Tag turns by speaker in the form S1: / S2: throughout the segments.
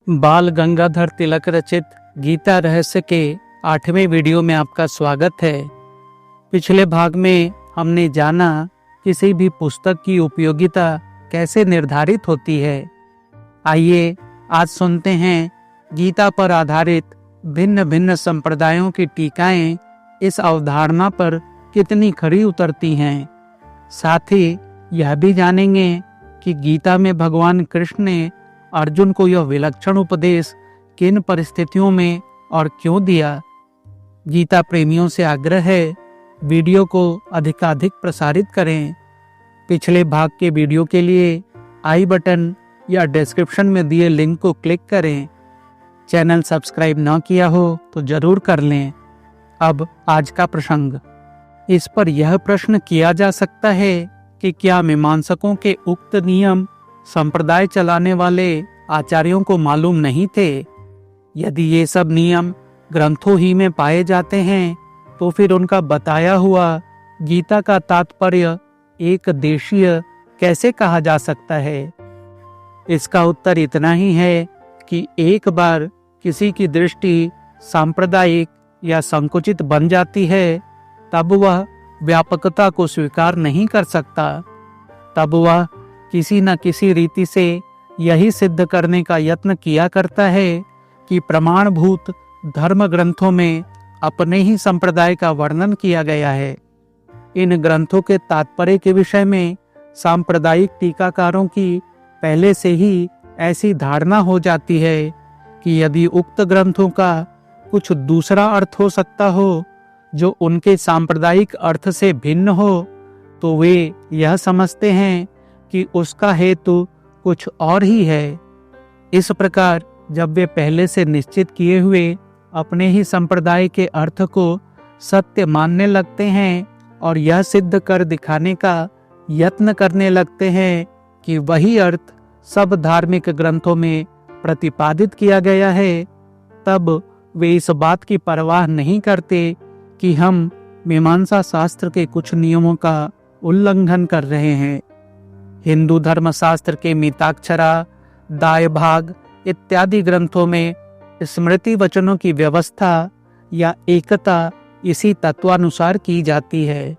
S1: बाल गंगाधर तिलक रचित गीता रहस्य के 8वें वीडियो में आपका स्वागत है। पिछले भाग में हमने जाना किसी भी पुस्तक की उपयोगिता कैसे निर्धारित होती है। आइए आज सुनते हैं गीता पर आधारित भिन्न भिन्न संप्रदायों की टीकाएं इस अवधारणा पर कितनी खरी उतरती हैं। साथ ही यह भी जानेंगे कि गीता में भगवान कृष्ण ने अर्जुन को यह विलक्षण उपदेश किन परिस्थितियों में और क्यों दिया। गीता प्रेमियों से आग्रह है, वीडियो को अधिकाधिक प्रसारित करें। पिछले भाग के वीडियो के लिए आई बटन या डिस्क्रिप्शन में दिए लिंक को क्लिक करें। चैनल सब्सक्राइब न किया हो तो जरूर कर लें। अब आज का प्रसंग। इस पर यह प्रश्न किया जा सकता है कि क्या मीमांसकों के उक्त नियम संप्रदाय चलाने वाले आचार्यों को मालूम नहीं थे? यदि ये सब नियम ग्रंथों ही में पाए जाते हैं तो फिर उनका बताया हुआ गीता का तात्पर्य एक देशीय कैसे कहा जा सकता है? इसका उत्तर इतना ही है कि एक बार किसी की दृष्टि सांप्रदायिक या संकुचित बन जाती है तब वह व्यापकता को स्वीकार नहीं कर सकता। तब वह किसी न किसी रीति से यही सिद्ध करने का यत्न किया करता है कि प्रमाणभूत धर्म ग्रंथों में अपने ही संप्रदाय का वर्णन किया गया है। इन ग्रंथों के तात्पर्य के विषय में सांप्रदायिक टीकाकारों की पहले से ही ऐसी धारणा हो जाती है कि यदि उक्त ग्रंथों का कुछ दूसरा अर्थ हो सकता हो जो उनके सांप्रदायिक अर्थ से भिन्न हो तो वे यह समझते हैं कि उसका हेतु कुछ और ही है। इस प्रकार जब वे पहले से निश्चित किए हुए अपने ही संप्रदाय के अर्थ को सत्य मानने लगते हैं और यह सिद्ध कर दिखाने का यत्न करने लगते हैं कि वही अर्थ सब धार्मिक ग्रंथों में प्रतिपादित किया गया है, तब वे इस बात की परवाह नहीं करते कि हम मीमांसा शास्त्र के कुछ नियमों का उल्लंघन कर रहे हैं। हिंदू धर्मशास्त्र के मिताक्षरा, दाय भाग इत्यादि ग्रंथों में स्मृति वचनों की व्यवस्था या एकता इसी तत्वानुसार की जाती है।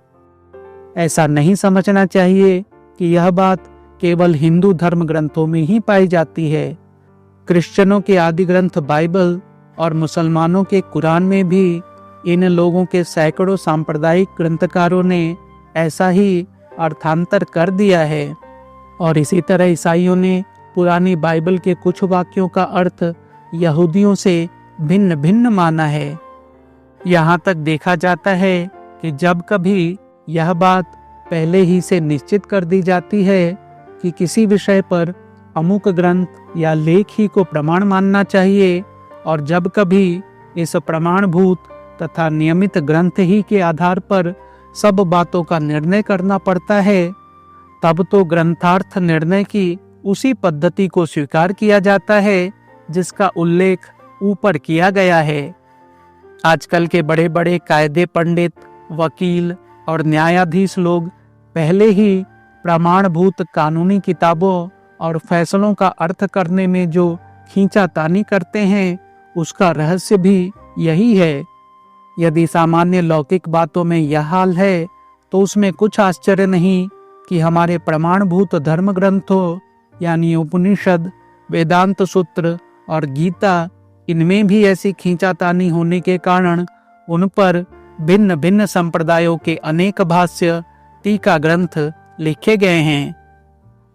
S1: ऐसा नहीं समझना चाहिए कि यह बात केवल हिंदू धर्म ग्रंथों में ही पाई जाती है। क्रिश्चियनों के आदि ग्रंथ बाइबल और मुसलमानों के कुरान में भी इन लोगों के सैकड़ों सांप्रदायिक ग्रंथकारों ने ऐसा ही अर्थांतर कर दिया है। और इसी तरह ईसाइयों ने पुरानी बाइबल के कुछ वाक्यों का अर्थ यहूदियों से भिन्न भिन्न माना है। यहाँ तक देखा जाता है कि जब कभी यह बात पहले ही से निश्चित कर दी जाती है कि किसी विषय पर अमुक ग्रंथ या लेख ही को प्रमाण मानना चाहिए और जब कभी इस प्रमाणभूत तथा नियमित ग्रंथ ही के आधार पर सब बातों का निर्णय करना पड़ता है, तब तो ग्रंथार्थ निर्णय की उसी पद्धति को स्वीकार किया जाता है जिसका उल्लेख ऊपर किया गया है। आजकल के बड़े बड़े कायदे पंडित, वकील और न्यायाधीश लोग पहले ही प्रमाणभूत कानूनी किताबों और फैसलों का अर्थ करने में जो खींचातानी करते हैं उसका रहस्य भी यही है। यदि सामान्य लौकिक बातों में यह हाल है तो उसमें कुछ आश्चर्य नहीं कि हमारे प्रमाणभूत धर्म ग्रंथों यानी उपनिषद, वेदांत सूत्र और गीता, इनमें भी ऐसी खींचातानी होने के कारण उन पर भिन्न भिन्न संप्रदायों के अनेक भाष्य, टीका ग्रंथ लिखे गए हैं।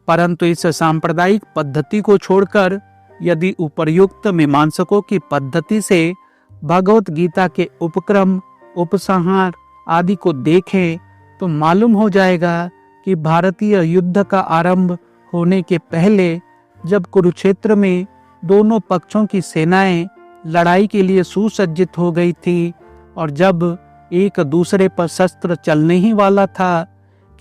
S1: परंतु इस सांप्रदायिक पद्धति को छोड़कर यदि उपर्युक्त मीमांसकों की पद्धति से भगवत गीता के उपक्रम, उपसंहार आदि को देखें तो मालूम हो जाएगा कि भारतीय युद्ध का आरंभ होने के पहले जब कुरुक्षेत्र में दोनों पक्षों की सेनाएं लड़ाई के लिए सुसज्जित हो गई थी और जब एक दूसरे पर शस्त्र चलने ही वाला था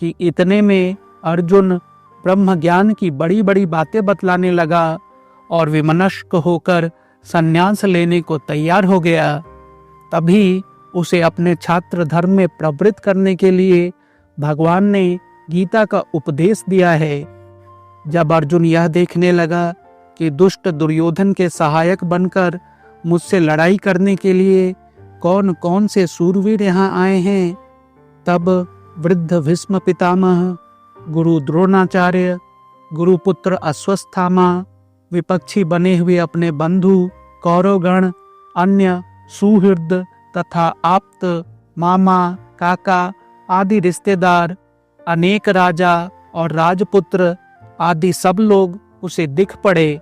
S1: कि इतने में अर्जुन ब्रह्म ज्ञान की बड़ी बड़ी बातें बतलाने लगा और विमनस्क होकर संन्यास लेने को तैयार हो गया, तभी उसे अपने छात्र धर्म में प्रवृत्त करने के लिए भगवान ने गीता का उपदेश दिया है। जब अर्जुन यह देखने लगा कि दुष्ट दुर्योधन के सहायक बनकर मुझसे लड़ाई करने के लिए कौन कौन से सूरवीर यहाँ आए हैं। तब वृद्ध भीष्म पितामह, गुरु द्रोणाचार्य, गुरुपुत्र अश्वत्थामा, विपक्षी बने हुए अपने बंधु कौरवगण, अन्य सुहृद तथा आप्त, मामा, काका आदि रिश्तेदार, अनेक राजा और राजपुत्र आदि सब लोग उसे दिख पड़े।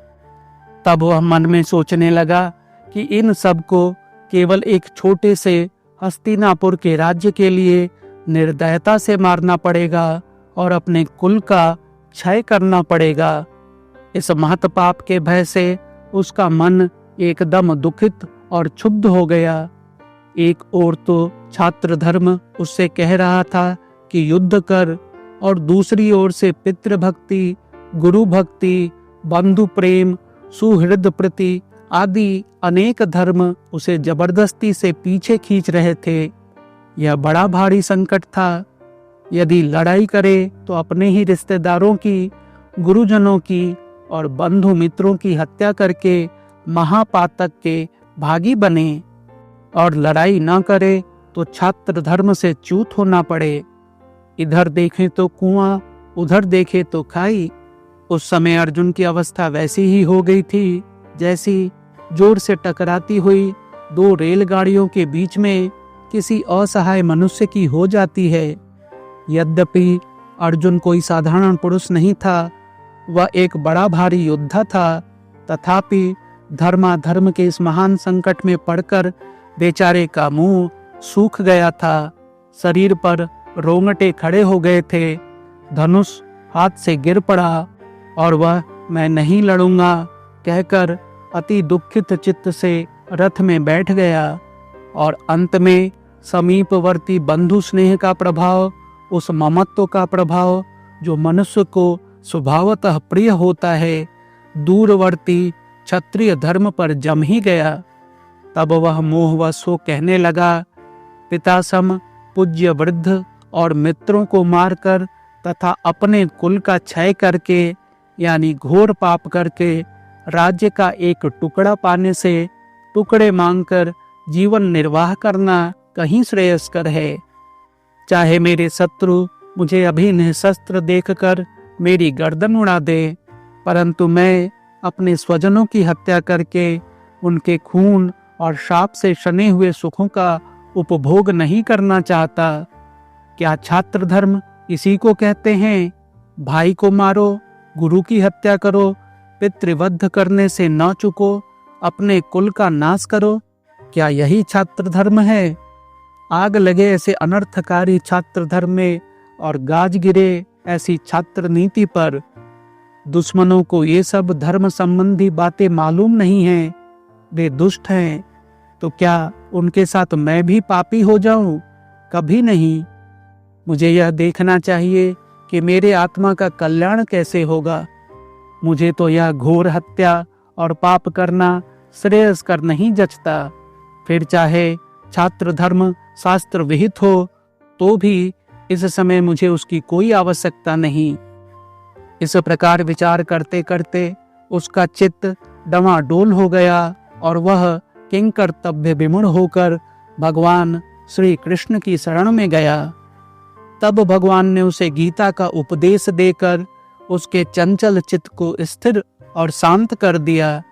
S1: तब वह मन में सोचने लगा कि इन सब को केवल एक छोटे से हस्तिनापुर के राज्य के लिए निर्दयता से मारना पड़ेगा और अपने कुल का क्षय करना पड़ेगा। इस महत्पाप के भय से उसका मन एकदम दुखित और क्षुब्ध हो गया। एक ओर तो छात्र धर्म उससे कह रहा था कि युद्ध कर, और दूसरी ओर से पितृभक्ति, गुरु भक्ति, बंधु प्रेम, सुहृद प्रति आदि अनेक धर्म उसे जबरदस्ती से पीछे खींच रहे थे। यह बड़ा भारी संकट था। यदि लड़ाई करे तो अपने ही रिश्तेदारों की, गुरुजनों की और बंधु मित्रों की हत्या करके महापातक के भागी बने, और लड़ाई न करे तो छात्र धर्म से च्युत होना पड़े। इधर देखें तो कुआं, उधर देखे तो खाई। उस समय अर्जुन की अवस्था वैसी ही हो गई थी जैसी जोर से टकराती हुई दो रेलगाड़ियों के बीच में किसी असहाय मनुष्य की हो जाती है। यद्यपि अर्जुन कोई साधारण पुरुष नहीं था, वह एक बड़ा भारी योद्धा था, तथापि धर्माधर्म के इस महान संकट में पड़कर बेचारे का मुंह सूख गया था। शरीर पर रोंगटे खड़े हो गए थे। धनुष हाथ से गिर पड़ा और वह मैं नहीं लड़ूंगा कहकर अति दुखित चित्त से रथ में बैठ गया। और अंत में समीपवर्ती बंधु स्नेह का प्रभाव, उस ममत्व का प्रभाव जो मनुष्य को स्वभावतः प्रिय होता है, दूरवर्ती क्षत्रिय धर्म पर जम ही गया। तब वह मोहवश हो कहने लगा, पिता सम पूज्य वृद्ध और मित्रों को मारकर तथा अपने कुल का क्षय करके यानी घोर पाप करके राज्य का एक टुकड़ा पाने से टुकड़े मांगकर जीवन निर्वाह करना कहीं श्रेयस्कर है। चाहे मेरे शत्रु मुझे अभी निशस्त्र देखकर मेरी गर्दन उड़ा दे, परंतु मैं अपने स्वजनों की हत्या करके उनके खून और शाप से सने हुए सुखों का उपभोग नहीं करना चाहता। क्या छात्र धर्म इसी को कहते हैं? भाई को मारो, गुरु की हत्या करो, पितृवध करने से न चुको, अपने कुल का नाश करो। क्या यही छात्र धर्म है? आग लगे ऐसे अनर्थकारी छात्र धर्म में और गाज गिरे ऐसी छात्र नीति पर। दुश्मनों को ये सब धर्म संबंधी बातें मालूम नहीं हैं, वे दुष्ट हैं। तो क्या उनके साथ मैं भी पापी हो जाऊं? कभी नहीं। मुझे यह देखना चाहिए कि मेरे आत्मा का कल्याण कैसे होगा। मुझे तो यह घोर हत्या और पाप करना श्रेयस्कर नहीं जचता। फिर चाहे छात्र धर्म शास्त्र विहित हो तो भी इस समय मुझे उसकी कोई आवश्यकता नहीं। इस प्रकार विचार करते करते उसका चित्त डवाडोल हो गया और वह किंकर्तव्य विमूढ़ होकर भगवान श्री कृष्ण की शरण में गया। तब भगवान ने उसे गीता का उपदेश देकर उसके चंचल चित्त को स्थिर और शांत कर दिया।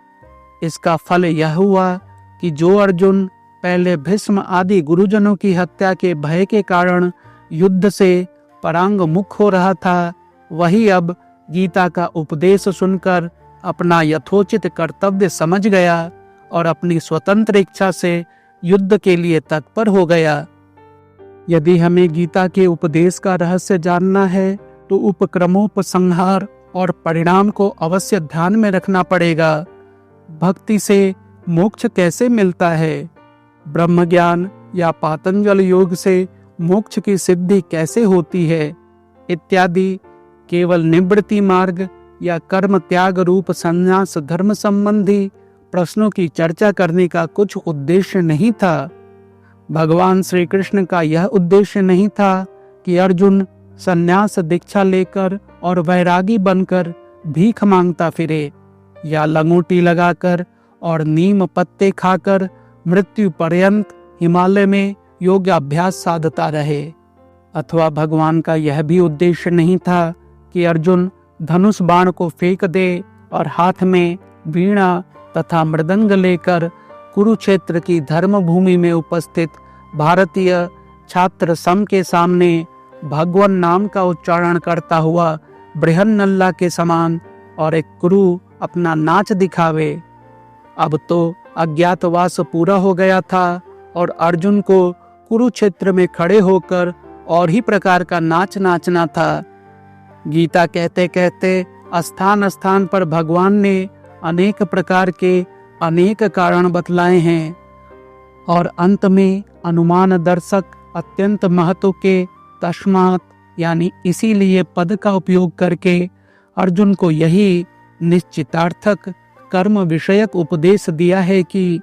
S1: इसका फल यह हुआ कि जो अर्जुन पहले भीष्म आदि गुरुजनों की हत्या के भय के कारण युद्ध से परांग मुख हो रहा था, वही अब गीता का उपदेश सुनकर अपना यथोचित कर्तव्य समझ गया और अपनी स्वतंत्र इच्छा से युद्ध के लिए तत्पर हो गया। यदि हमें गीता के उपदेश का रहस्य जानना है तो उपक्रमोपसंहार और परिणाम को अवश्य ध्यान में रखना पड़ेगा। भक्ति से मोक्ष कैसे मिलता है, ब्रह्म ज्ञान या पातंजल योग से मोक्ष की सिद्धि कैसे होती है इत्यादि केवल निवृत्ति मार्ग या कर्म त्याग रूप संन्यास धर्म संबंधी प्रश्नों की चर्चा करने का कुछ उद्देश्य नहीं था। भगवान श्री कृष्ण का यह उद्देश्य नहीं था कि अर्जुन संन्यास दीक्षा लेकर और वैरागी बनकर भीख मांगता फिरे। या लंगोटी लगाकर और नीम पत्ते खाकर मृत्यु पर्यंत हिमालय में योग अभ्यास साधता रहे। अथवा भगवान का यह भी उद्देश्य नहीं था कि अर्जुन धनुष बाण को फेंक दे और हाथ में वीणा तथा मृदंग लेकर कुरुक्षेत्र की धर्म भूमि में उपस्थित भारतीय छात्र संघ के सामने भगवान नाम का उच्चारण करता हुआ बृहन्नल्ला के समान और एक कुरु अपना नाच दिखावे। अब तो अज्ञातवास पूरा हो गया था और अर्जुन को कुरुक्षेत्र में खड़े होकर और ही प्रकार का नाच नाचना था। गीता कहते कहते स्थान स्थान पर भगवान ने अनेक प्रकार के अनेक कारण बतलाए हैं और अंत में अनुमान दर्शक अत्यंत महत्व के तस्मात् यानी इसीलिए पद का उपयोग करके अर्जुन को यही निश्चितार्थक कर्म विषयक उपदेश दिया है कि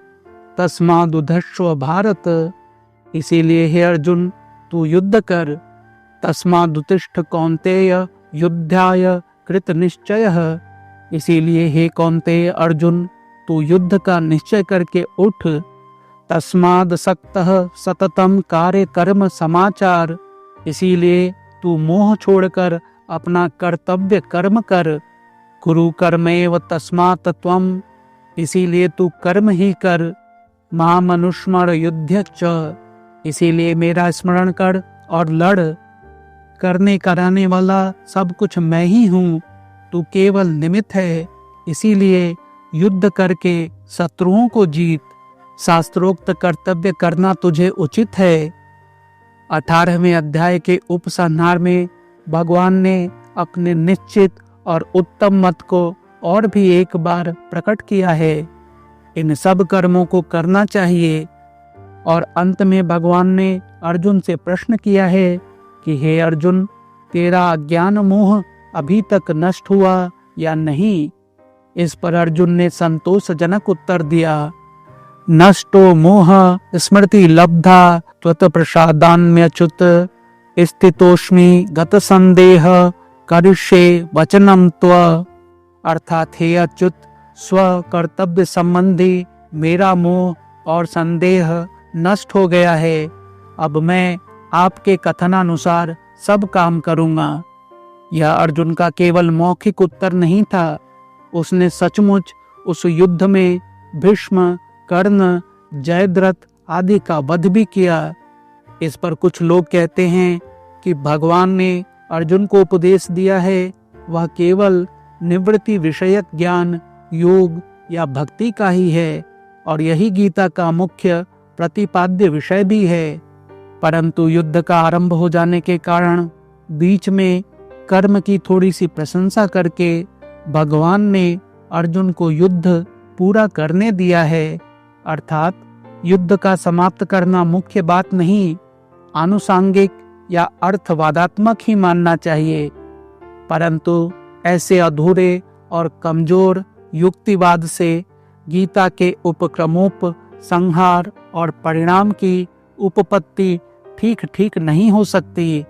S1: तस्मादुद्धश्व भारत, इसीलिए हे अर्जुन तू युद्ध कर। तस्मादुत्तिष्ठ कौन्तेय युद्धाय कृत निश्चयः, इसीलिए हे कौन्तेय अर्जुन तू युद्ध का निश्चय करके उठ। तस्माद् सक्तः सततम कार्य कर्म समाचार, इसीलिए तू मोह छोड़कर अपना कर्तव्य कर्म कर। कुरु कर्मेव तस्मात् त्वम्, इसीलिए तू कर्म ही कर। मामनुस्मर युद्ध च, इसीलिए मेरा स्मरण कर और लड़। करने कराने वाला सब कुछ मैं ही हूँ, तू केवल निमित्त है, इसीलिए युद्ध करके शत्रुओं को जीत। शास्त्रोक्त कर्तव्य करना तुझे उचित है। 18वें अध्याय के उपसंहार में भगवान ने अपने निश्चित और उत्तम मत को और भी एक बार प्रकट किया है। इन सब कर्मों को करना चाहिए। और अंत में भगवान ने अर्जुन से प्रश्न किया है कि हे अर्जुन, तेरा अज्ञान मोह अभी तक नष्ट हुआ या नहीं। इस पर अर्जुन ने संतोषजनक उत्तर दिया, नष्टो मोह स्मृति लब्धा त्वत् प्रसादान्म्यच्युत, स्थितोस्मि गत संदेह करिष्ये वचनम त्व। अर्थात हे अच्युत, स्व कर्तव्य संबंधी मेरा मोह और संदेह नष्ट हो गया है। अब मैं आपके कथनानुसार सब काम करूंगा। यह अर्जुन का केवल मौखिक उत्तर नहीं था, उसने सचमुच उस युद्ध में भीष्म, कर्ण, जयद्रथ आदि का वध भी किया। इस पर कुछ लोग कहते हैं कि भगवान ने अर्जुन को उपदेश दिया है वह केवल निवृत्ति विषयक ज्ञान, योग या भक्ति का ही है और यही गीता का मुख्य प्रतिपाद्य विषय भी है। परंतु युद्ध का आरंभ हो जाने के कारण बीच में कर्म की थोड़ी सी प्रशंसा करके भगवान ने अर्जुन को युद्ध पूरा करने दिया है। अर्थात युद्ध का समाप्त करना मुख्य बात नहीं, आनुषांगिक या अर्थवादात्मक ही मानना चाहिए। परंतु ऐसे अधूरे और कमजोर युक्तिवाद से गीता के उपक्रमोप संहार और परिणाम की उपपत्ति ठीक ठीक नहीं हो सकती।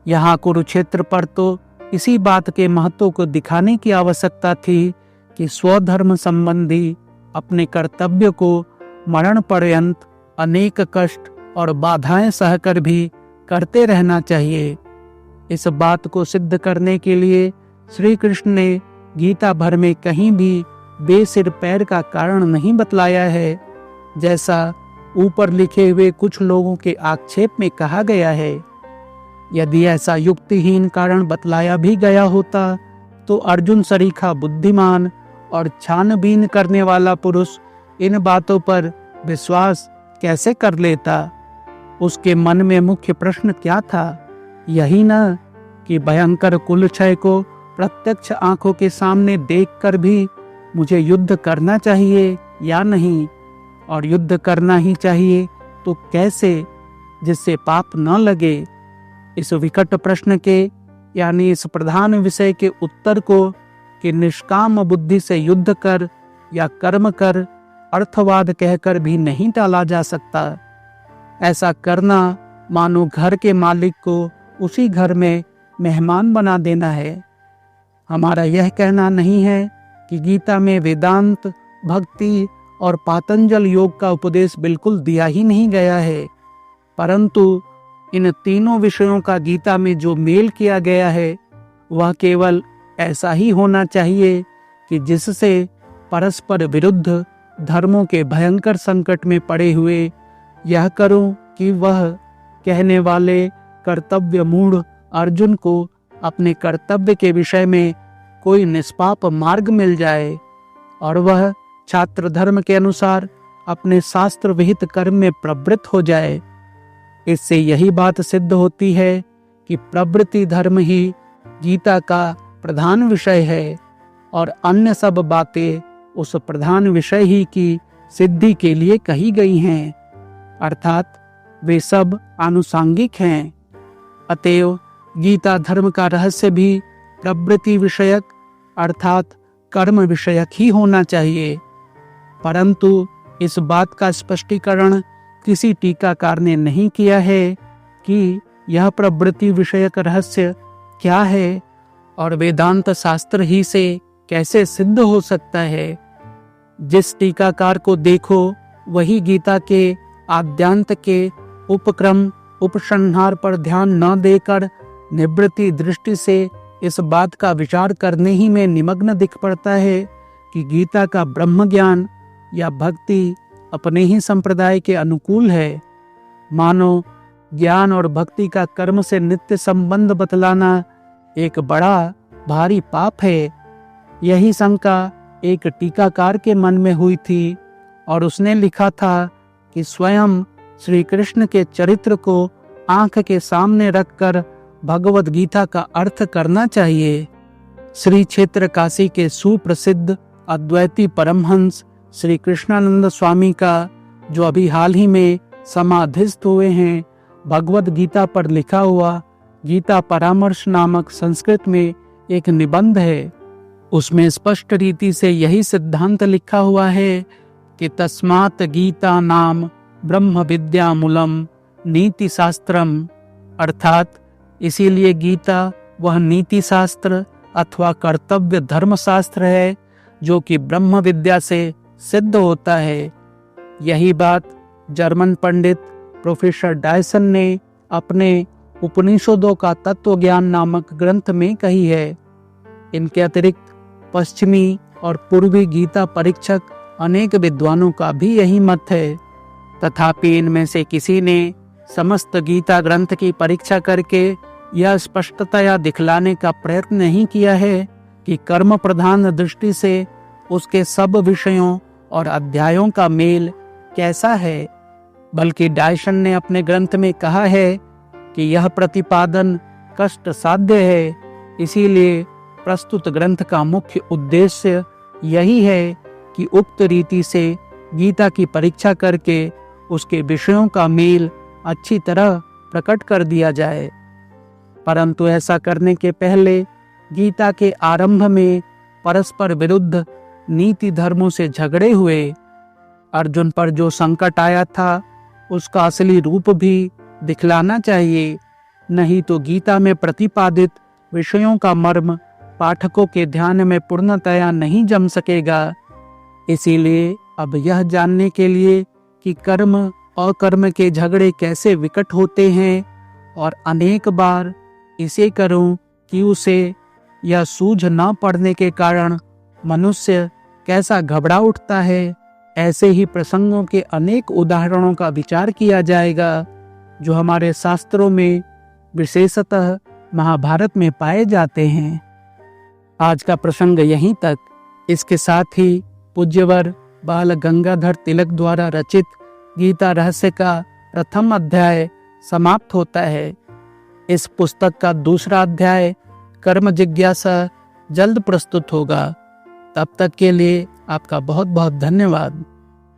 S1: यहाँ कुरुक्षेत्र पर तो इसी बात के महत्व को दिखाने की आवश्यकता थी कि स्वधर्म संबंधी अपने कर्तव्य को मरण पर्यंत अनेक कष्ट और बाधाएं सहकर भी करते रहना चाहिए। इस बात को सिद्ध करने के लिए श्री कृष्ण ने गीता भर में कहीं भी बेसिर पैर का कारण नहीं बतलाया है, जैसा ऊपर लिखे हुए कुछ लोगों के आक्षेप में कहा गया है। यदि ऐसा युक्तिहीन कारण बतलाया भी गया होता तो अर्जुन सरीखा बुद्धिमान और छानबीन करने वाला पुरुष इन बातों पर विश्वास कैसे कर लेता। उसके मन में मुख्य प्रश्न क्या था, यही न कि भयंकर कुलक्षय को प्रत्यक्ष आंखों के सामने देखकर भी मुझे युद्ध करना चाहिए या नहीं, और युद्ध करना ही चाहिए तो कैसे, जिससे पाप न लगे। इस विकट प्रश्न के यानी इस प्रधान विषय के उत्तर को कि निष्काम बुद्धि से युद्ध कर या कर्म कर अर्थवाद कहकर भी नहीं टाला जा सकता। ऐसा करना मानो घर के मालिक को उसी घर में मेहमान बना देना है। हमारा यह कहना नहीं है कि गीता में वेदांत, भक्ति और पातंजल योग का उपदेश बिल्कुल दिया ही नहीं गया है, परंतु इन तीनों विषयों का गीता में जो मेल किया गया है वह केवल ऐसा ही होना चाहिए कि जिससे परस्पर विरुद्ध धर्मों के भयंकर संकट में पड़े हुए यह करूं कि वह कहने वाले कर्तव्य मूढ़ अर्जुन को अपने कर्तव्य के विषय में कोई निष्पाप मार्ग मिल जाए और वह छात्र धर्म के अनुसार अपने शास्त्र विहित कर्म में प्रवृत्त हो जाए। इससे यही बात सिद्ध होती है कि प्रवृत्ति धर्म ही गीता का प्रधान विषय है और अन्य सब बातें उस प्रधान विषय ही की सिद्धि के लिए कही गई हैं, अर्थात वे सब आनुषांगिक हैं। अतएव गीता धर्म का रहस्य भी प्रवृत्ति विषयक अर्थात कर्म विषयक ही होना चाहिए, परंतु इस बात का स्पष्टीकरण किसी टीकाकार ने नहीं किया है कि यह प्रवृत्ति विषयक रहस्य क्या है और वेदांत शास्त्र ही से कैसे सिद्ध हो सकता है। जिस टीकाकार को देखो वही गीता के आद्यांत के उपक्रम उपसंहार पर ध्यान न देकर निवृत्ति दृष्टि से इस बात का विचार करने ही में निमग्न दिख पड़ता है कि गीता का ब्रह्म ज्ञान या भक्ति अपने ही संप्रदाय के अनुकूल है। मानो ज्ञान और भक्ति का कर्म से नित्य संबंध बतलाना एक बड़ा भारी पाप है। यही शंका एक टीकाकार के मन में हुई थी और उसने लिखा था कि स्वयं श्री कृष्ण के चरित्र को आंख के सामने रखकर भगवत गीता का अर्थ करना चाहिए। श्री क्षेत्र काशी के सुप्रसिद्ध अद्वैती परमहंस श्री कृष्णानंद स्वामी का जो अभी हाल ही में समाधिस्थ हुए हैं, भगवत गीता पर लिखा हुआ गीता परामर्श नामक संस्कृत में एक निबंध है। उसमें स्पष्ट रीति से यही सिद्धांत लिखा हुआ है कि तस्मात् गीता नाम ब्रह्म विद्या मूलम नीति शास्त्रम, अर्थात इसीलिए गीता वह नीति शास्त्र अथवा कर्तव्य धर्म शास्त्र है जो कि ब्रह्म विद्या से सिद्ध होता है। यही बात जर्मन पंडित प्रोफेसर डायसन ने अपने उपनिषदों का तत्व ज्ञान नामक ग्रंथ में कही है। इनके अतिरिक्त पश्चिमी और पूर्वी गीता परीक्षक अनेक विद्वानों का भी यही मत है। तथापि इनमें से किसी ने समस्त गीता ग्रंथ की परीक्षा करके यह स्पष्टतया दिखलाने का प्रयत्न नहीं किया है कि कर्म प्रधान दृष्टि से उसके सब विषयों और अध्यायों का मेल कैसा है, बल्कि डायसन ने अपने ग्रंथ में कहा है कि यह प्रतिपादन कष्ट साध्य है। इसीलिए प्रस्तुत ग्रंथ का मुख्य उद्देश्य यही है कि उक्त रीति से गीता की परीक्षा करके उसके विषयों का मेल अच्छी तरह प्रकट कर दिया जाए। परंतु ऐसा करने के पहले गीता के आरंभ में परस्पर विरुद्ध नीति धर्मों से झगड़े हुए अर्जुन पर जो संकट आया था उसका असली रूप भी दिखलाना चाहिए, नहीं तो गीता में प्रतिपादित विषयों का मर्म पाठकों के ध्यान में पूर्णतया नहीं जम सकेगा। इसीलिए अब यह जानने के लिए कि कर्म और कर्म के झगड़े कैसे विकट होते हैं और अनेक बार इसे करूं कि उसे यह सूझ न पड़ने के कारण मनुष्य कैसा घबरा उठता है, ऐसे ही प्रसंगों के अनेक उदाहरणों का विचार किया जाएगा जो हमारे शास्त्रों में विशेषतः महाभारत में पाए जाते हैं। आज का प्रसंग यहीं तक। इसके साथ ही पूज्यवर बाल गंगाधर तिलक द्वारा रचित गीता रहस्य का प्रथम अध्याय समाप्त होता है। इस पुस्तक का दूसरा अध्याय कर्म जिज्ञासा जल्द प्रस्तुत होगा। तब तक के लिए आपका बहुत बहुत धन्यवाद।